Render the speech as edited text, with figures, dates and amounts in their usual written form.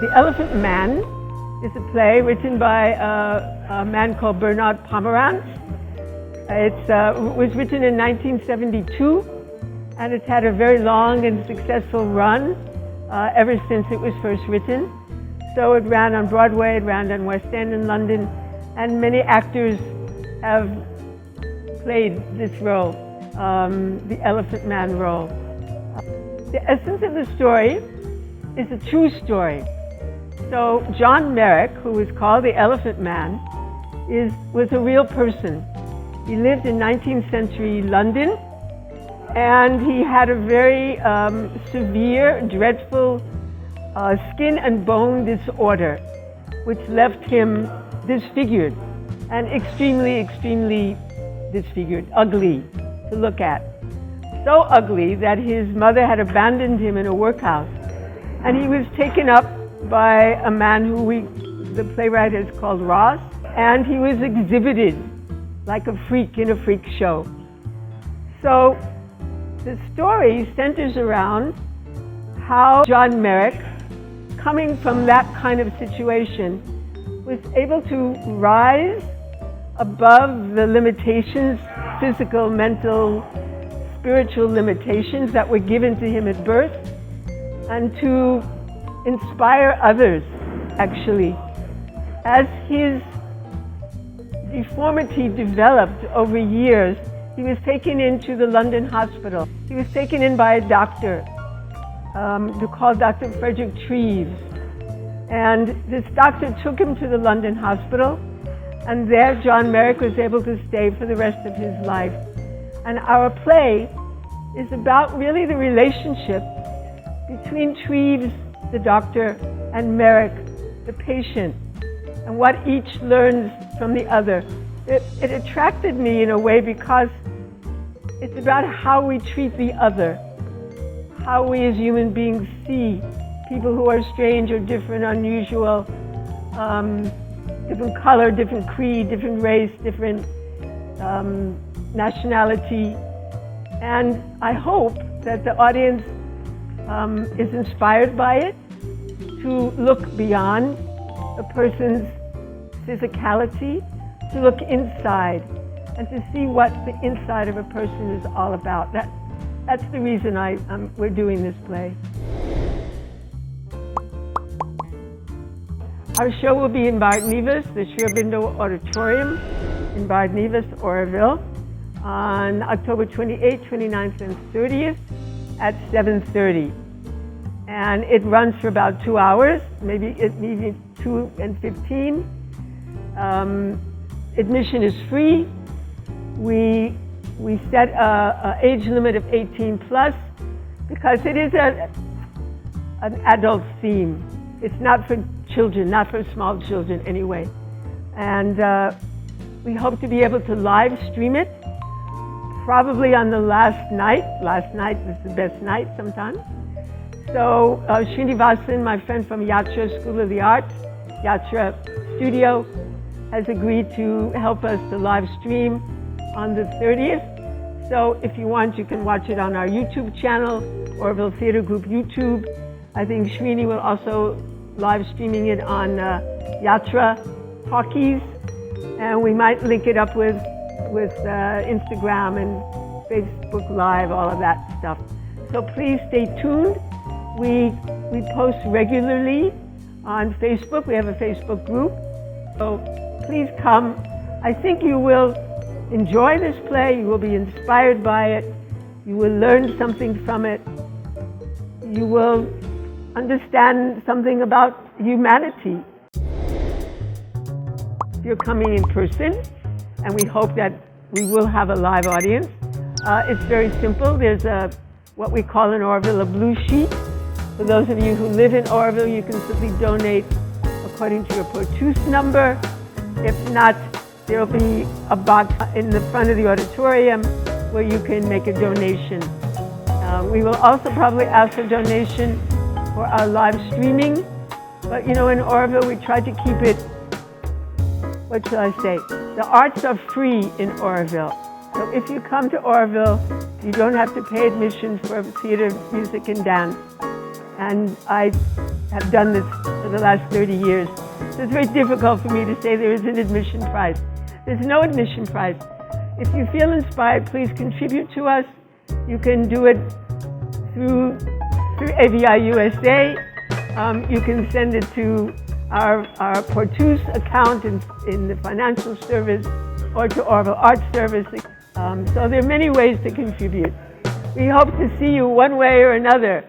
The Elephant Man is a play written by a man called Bernard Pomerantz. It was written in 1972, and it's had a very long and successful run ever since it was first written. So it ran on Broadway, it ran on West End in London, and many actors have played this role, the Elephant Man role. The essence of the story is a true story. So John Merrick, who was called the Elephant Man, was a real person. He lived in 19th century London, and he had a very severe, dreadful skin and bone disorder, which left him disfigured and extremely disfigured, ugly to look at. So ugly that his mother had abandoned him in a workhouse, and he was taken up by a man who the playwright has called Ross, and he was exhibited like a freak in a freak show. So the story centers around how John Merrick, coming from that kind of situation, was able to rise above the limitations, physical, mental, spiritual limitations that were given to him at birth, and to inspire others, actually. As his deformity developed over years, he was taken into the London hospital. He was taken in by a doctor called Dr. Frederick Treves. And this doctor took him to the London hospital, and there John Merrick was able to stay for the rest of his life. And our play is about really the relationship between Treves, the doctor, and Merrick, the patient, and what each learns from the other. It attracted me in a way because it's about how we treat the other, how we as human beings see people who are strange or different, unusual, different color, different creed, different race, different nationality. And I hope that the audience is inspired by it, to look beyond a person's physicality, to look inside, and to see what the inside of a person is all about. That's the reason we're doing this play. Our show will be in Bart Nevis, the Sri Aurobindo Auditorium in Bart Nevis, Oroville, on October 28th, 29th, and 30th at 7:30. And it runs for about 2 hours, maybe 2 and 15. Admission is free. We set an age limit of 18 plus because it is an adult theme. It's not for children, not for small children anyway. And we hope to be able to live stream it, probably on the last night. Last night is the best night sometimes. So Srinivasan, my friend from Yatra School of the Arts, Yatra Studio, has agreed to help us to live stream on the 30th. So if you want, you can watch it on our YouTube channel, Oroville Theatre Group YouTube. I think Srini will also live streaming it on Yatra Talkies, and we might link it up with Instagram and Facebook Live, all of that stuff. So please stay tuned. We post regularly on Facebook. We have a Facebook group. So please come. I think you will enjoy this play. You will be inspired by it. You will learn something from it. You will understand something about humanity. You're coming in person, and we hope that we will have a live audience. It's very simple. There's what we call in Oroville a blue sheet. For those of you who live in Oroville, you can simply donate according to your Porteus number. If not, there will be a box in the front of the auditorium where you can make a donation. We will also probably ask for donation for our live streaming. But you know, in Oroville, we try to keep it, what should I say? The arts are free in Oroville. So if you come to Oroville, you don't have to pay admission for theater, music, and dance. And I have done this for the the last 30 years. So it's very difficult for me to say there is an admission price. There's no admission price. If you feel inspired, please contribute to us. You can do it through AVI USA. You can send it to our Portus account in the financial service or to Orville Arts Service. So there are many ways to contribute. We hope to see you one way or another.